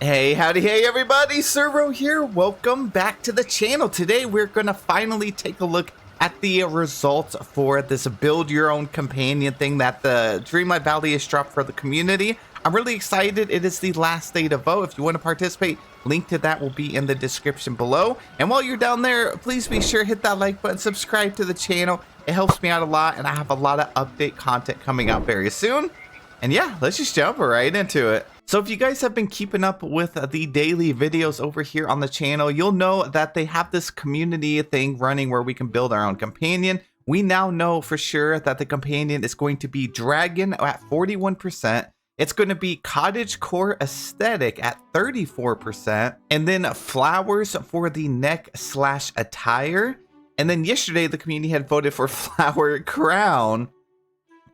Hey, howdy, hey everybody, Servo here. Welcome back to the channel. Today we're gonna finally take a look at the results for this build your own companion thing that the Dreamlight Valley has dropped for the community. I'm really excited. It is the last day to vote. If you want to participate, link to that will be in the description below. And while you're down there, please be sure to hit that like button, subscribe to the channel. It helps me out a lot, and I have a lot of update content coming out very soon. And yeah, let's just jump right into it. So if you guys have been keeping up with the daily videos over here on the channel, you'll know that they have this community thing running where we can build our own companion. We now know for sure that the companion is going to be dragon at 41%. It's going to be cottagecore aesthetic at 34%. And then flowers for the neck/attire. And then yesterday the community had voted for flower crown.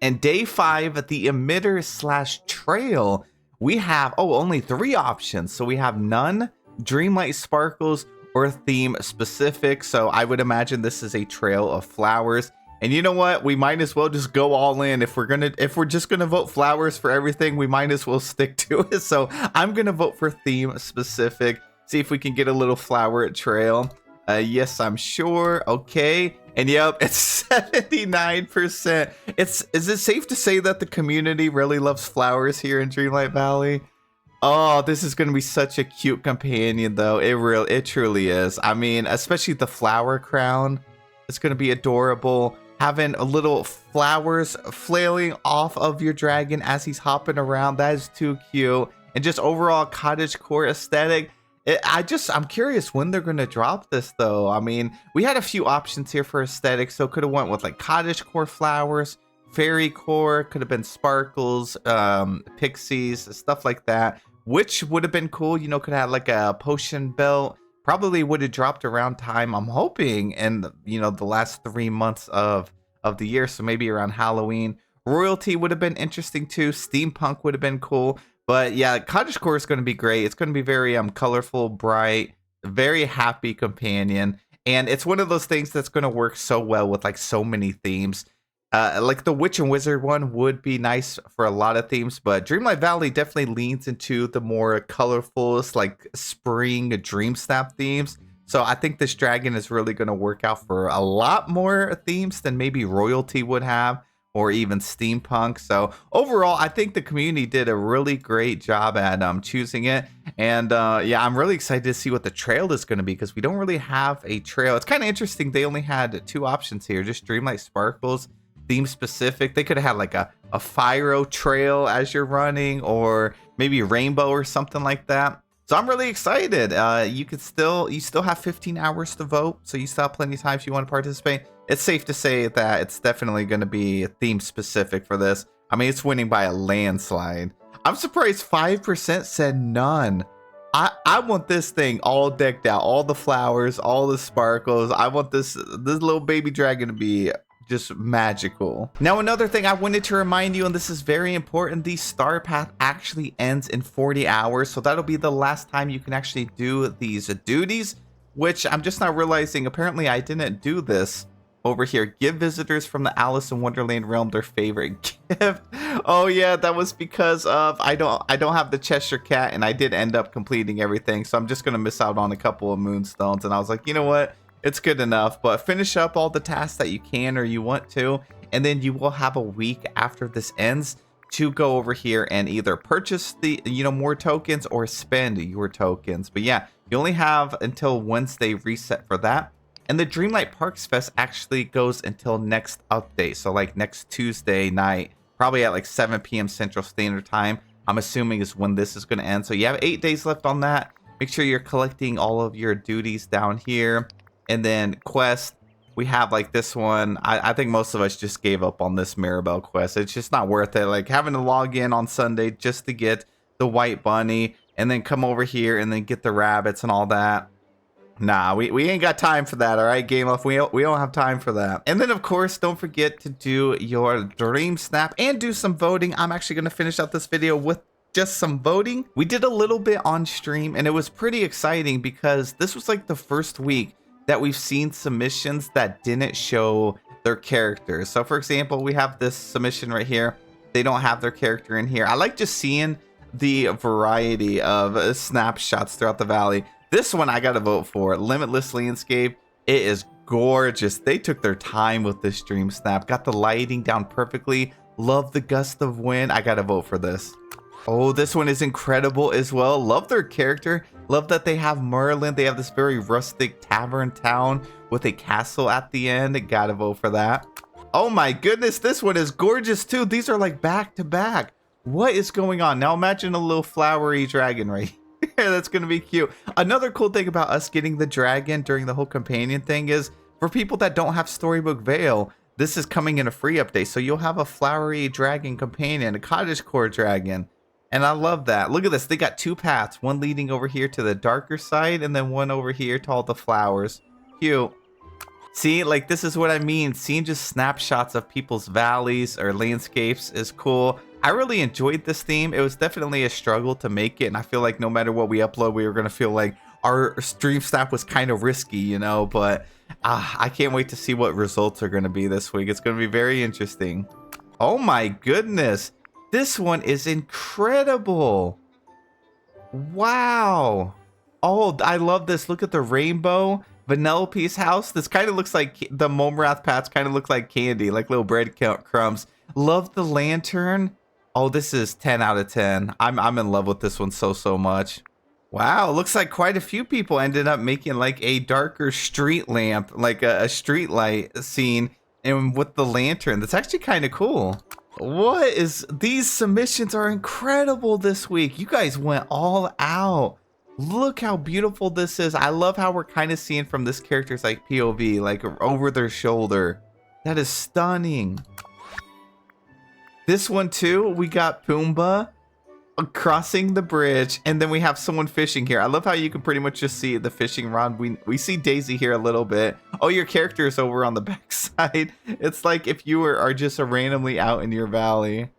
And day 5, the emitter/trail. We have, only 3 options. So we have none, Dreamlight Sparkles, or theme specific. So I would imagine this is a trail of flowers. And you know what? We might as well just go all in. If we're just gonna vote flowers for everything, we might as well stick to it. So I'm gonna vote for theme specific. See if we can get a little flower trail. Yes, I'm sure. Okay. And yep, it's 79%. Is it safe to say that the community really loves flowers here in Dreamlight Valley? Oh, this is going to be such a cute companion though. It truly is. I mean, especially the flower crown. It's going to be adorable. Having a little flowers flailing off of your dragon as he's hopping around. That is too cute. And just overall cottagecore aesthetic. I'm curious when they're going to drop this though. I mean, we had a few options here for aesthetic, so could have went with like cottagecore flowers, fairy core, could have been sparkles, pixies, stuff like that, which would have been cool. You know, could have had like a potion belt. Probably would have dropped around time, I'm hoping, in the last 3 months of the year, so maybe around Halloween. Royalty would have been interesting too. Steampunk would have been cool. But yeah, cottagecore is going to be great. It's going to be very colorful, bright, very happy companion. And it's one of those things that's going to work so well with like so many themes. Like the witch and wizard one would be nice for a lot of themes, but Dreamlight Valley definitely leans into the more colorful, like spring Dreamsnap themes. So I think this dragon is really going to work out for a lot more themes than maybe royalty would have, or even steampunk. So overall, I think the community did a really great job at choosing it. And yeah, I'm really excited to see what the trail is going to be, because we don't really have a trail. It's kind of interesting. They only had 2 options here, just Dreamlight Sparkles, theme specific. They could have had like a Fyro trail as you're running, or maybe rainbow or something like that. So I'm really excited. You still have 15 hours to vote, so you still have plenty of time if you want to participate. It's safe to say that it's definitely going to be theme specific for this. I mean, it's winning by a landslide. I'm surprised 5% said none. I want this thing all decked out, all the flowers, all the sparkles. I want this little baby dragon to be just magical. Now, another thing I wanted to remind you, and this is very important, the star path actually ends in 40 hours. So that'll be the last time you can actually do these duties, which I'm just not realizing. Apparently I didn't do this over here. Give visitors from the Alice in Wonderland realm their favorite gift. Oh yeah, that was because of I don't have the Cheshire Cat, and I did end up completing everything. So I'm just gonna miss out on a couple of moonstones, and I was like, you know what? It's good enough, but finish up all the tasks that you can or you want to, and then you will have a week after this ends to go over here and either purchase the more tokens or spend your tokens. But yeah, you only have until Wednesday reset for that. And the Dreamlight Parks Fest actually goes until next update, so like next Tuesday night, probably at like 7 p.m. Central Standard Time, I'm assuming is when this is going to end. So you have 8 days left on that. Make sure you're collecting all of your duties down here. And then quest, we have like this one. I think most of us just gave up on this Mirabelle quest. It's just not worth it. Like having to log in on Sunday just to get the white bunny and then come over here and then get the rabbits and all that. Nah, we ain't got time for that, all right, Game Off? We don't have time for that. And then, of course, don't forget to do your Dreamsnap and do some voting. I'm actually going to finish out this video with just some voting. We did a little bit on stream, and it was pretty exciting because this was like the first week that we've seen submissions that didn't show their characters. So, for example, we have this submission right here. They don't have their character in here. I like just seeing the variety of snapshots throughout the valley. This one I gotta vote for. Limitless Landscape. It is gorgeous. They took their time with this dream snap. Got the lighting down perfectly. Love the gust of wind. I gotta vote for this. Oh, this one is incredible as well. Love their character. Love that they have Merlin. They have this very rustic tavern town with a castle at the end. Gotta vote for that. Oh my goodness, this one is gorgeous too. These are like back to back. What is going on? Now imagine a little flowery dragon right here. That's gonna be cute. Another cool thing about us getting the dragon during the whole companion thing is for people that don't have Storybook Vale, this is coming in a free update. So you'll have a flowery dragon companion, a cottagecore dragon. And I love that. Look at this. They got two paths. One leading over here to the darker side and then one over here to all the flowers. Cute. See, like this is what I mean. Seeing just snapshots of people's valleys or landscapes is cool. I really enjoyed this theme. It was definitely a struggle to make it. And I feel like no matter what we upload, we were going to feel like our stream snap was kind of risky, you know. But I can't wait to see what results are going to be this week. It's going to be very interesting. Oh my goodness. This one is incredible. Wow. Oh, I love this. Look at the rainbow. Vanellope's house. This kind of looks like the Momrath paths kind of look like candy, like little bread crumbs. Love the lantern. Oh, this is 10 out of 10. I'm in love with this one so much. Wow, looks like quite a few people ended up making like a darker street lamp, like a street light scene, and with the lantern. That's actually kind of cool. What is, these submissions are incredible this week. You guys went all out. Look how beautiful this is. I love how we're kind of seeing from this character's like POV, like over their shoulder. That is stunning. This one too, we got Pumbaa crossing the bridge, and then we have someone fishing here. I love how you can pretty much just see the fishing rod. We see Daisy here a little bit. Oh, your character is over on the back side. It's like if you are just randomly out in your valley.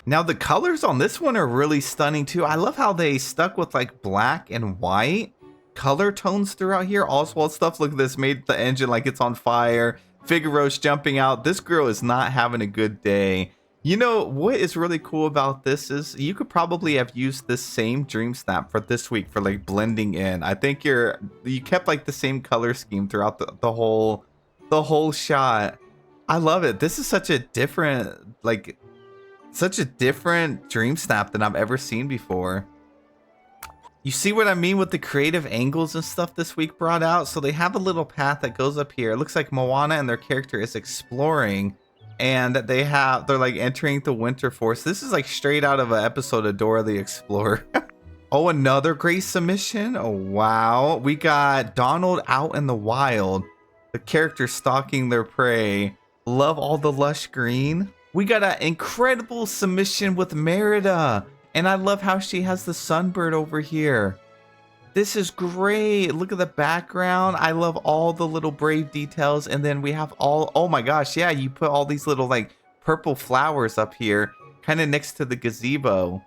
Now the colors on this one are really stunning too. I love how they stuck with like black and white color tones throughout here. Oswald stuff, look at this, made the engine like it's on fire. Figaro's jumping out. This girl is not having a good day. You know, what is really cool about this is you could probably have used this same dream snap for this week for like blending in. I think you kept like the same color scheme throughout the whole shot. I love it. This is such a different dream snap than I've ever seen before. You see what I mean with the creative angles and stuff this week brought out? So they have a little path that goes up here. It looks like Moana and their character is exploring, and they're like entering the winter forest. This is like straight out of an episode of Dora the Explorer. Oh, another great submission. Oh, wow. We got Donald out in the wild. The character stalking their prey. Love all the lush green. We got an incredible submission with Merida. And I love how she has the sunbird over here. This is great. Look at the background. I love all the little brave details. And then we have oh my gosh, yeah, you put all these little like purple flowers up here, kind of next to the gazebo.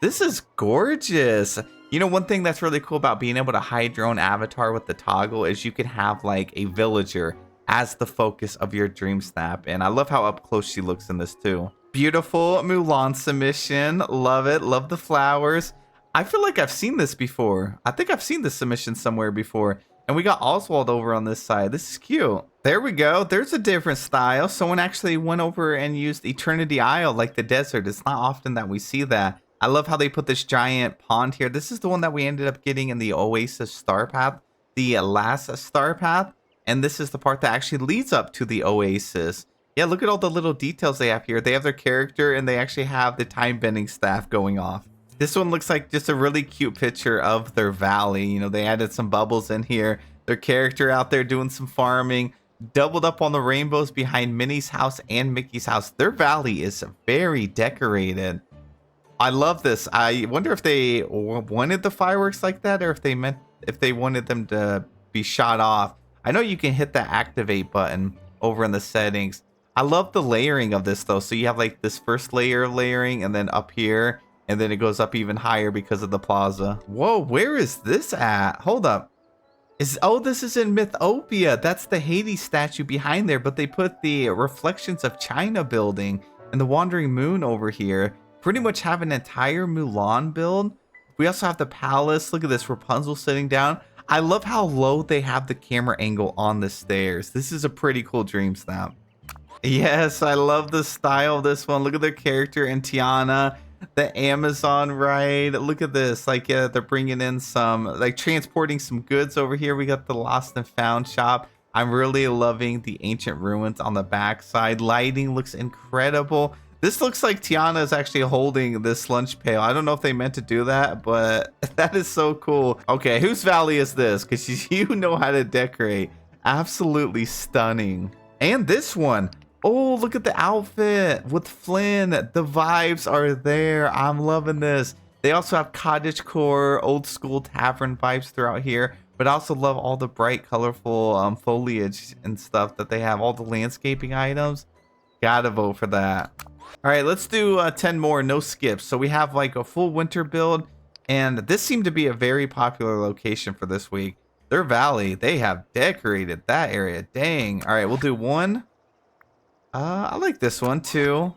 This is gorgeous. You know, one thing that's really cool about being able to hide your own avatar with the toggle is you can have like a villager as the focus of your dream snap. And I love how up close she looks in this too. Beautiful Mulan submission. Love it. Love the flowers. I feel like I've seen this before. I think I've seen this submission somewhere before. And we got Oswald over on this side. This is cute. There we go. There's a different style. Someone actually went over and used Eternity Isle like the desert. It's not often that we see that. I love how they put this giant pond here. This is the one that we ended up getting in the Oasis Star Path, the last Star Path. And this is the part that actually leads up to the Oasis. Yeah, look at all the little details they have here. They have their character and they actually have the time bending staff going off. This one looks like just a really cute picture of their valley. You know, they added some bubbles in here. Their character out there doing some farming. Doubled up on the rainbows behind Minnie's house and Mickey's house. Their valley is very decorated. I love this. I wonder if they wanted the fireworks like that or if they wanted them to be shot off. I know you can hit the activate button over in the settings. I love the layering of this though. So you have like this first layer of layering and then up here. And then it goes up even higher because of the plaza. Whoa, where is this at? Hold up. Oh, this is in Mythopia. That's the Hades statue behind there. But they put the Reflections of China building and the Wandering Moon over here. pretty much have an entire Mulan build. We also have the palace. Look at this, Rapunzel sitting down. I love how low they have the camera angle on the stairs. This is a pretty cool Dreamsnap. Yes, I love the style of this one. Look at their character and Tiana, the Amazon ride. Look at this. Like, yeah, they're bringing in some, like, transporting some goods over here. We got the Lost and Found shop. I'm really loving the ancient ruins on the backside. Lighting looks incredible. This looks like Tiana is actually holding this lunch pail. I don't know if they meant to do that, but that is so cool. Okay, whose valley is this? Because you know how to decorate. Absolutely stunning. And this one. Oh, look at the outfit with Flynn. The vibes are there. I'm loving this. They also have cottagecore, old school tavern vibes throughout here. But I also love all the bright, colorful foliage and stuff that they have. All the landscaping items. Gotta vote for that. All right, let's do 10 more, no skips. So we have like a full winter build, and this seemed to be a very popular location for this week. Their valley, they have decorated that area. Dang. All right, we'll do one. I like this one too.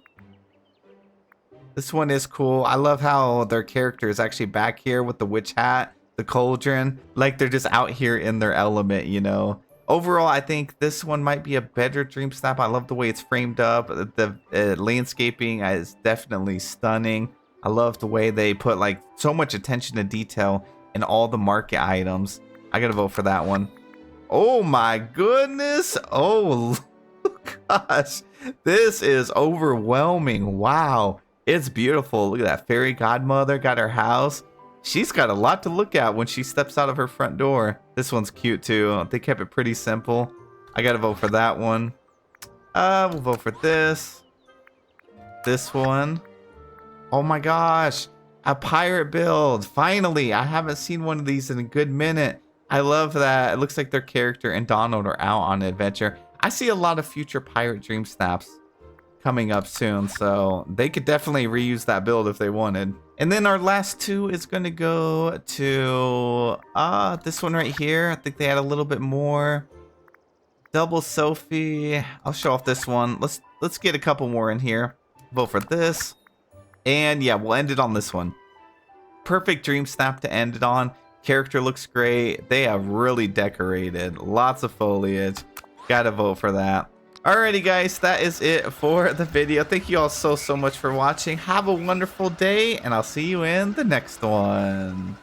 This one is cool. I love how their character is actually back here with the witch hat, the cauldron. Like they're just out here in their element, you know. Overall, I think this one might be a better Dreamsnap. I love the way it's framed up. The landscaping is definitely stunning. I love the way they put like so much attention to detail in all the market items. I gotta vote for that one. Oh my goodness. Oh gosh. This is overwhelming. Wow. It's beautiful. Look at that. Fairy godmother got her house. She's got a lot to look at when she steps out of her front door. This one's cute too. They kept it pretty simple. I gotta vote for that one. We'll vote for this. This one. Oh my gosh. A pirate build. Finally. I haven't seen one of these in a good minute. I love that. It looks like their character and Donald are out on an adventure. I see a lot of future pirate Dreamsnaps coming up soon, so they could definitely reuse that build if they wanted. And then our last two is going to go to this one right here. I think they had a little bit more. Double Sophie. I'll show off this one. Let's get a couple more in here. Vote for this. And yeah, we'll end it on this one. Perfect Dreamsnap to end it on. Character looks great. They have really decorated. Lots of foliage. Gotta vote for that. Alrighty guys, that is it for the video. Thank you all so much for watching. Have a wonderful day, and I'll see you in the next one.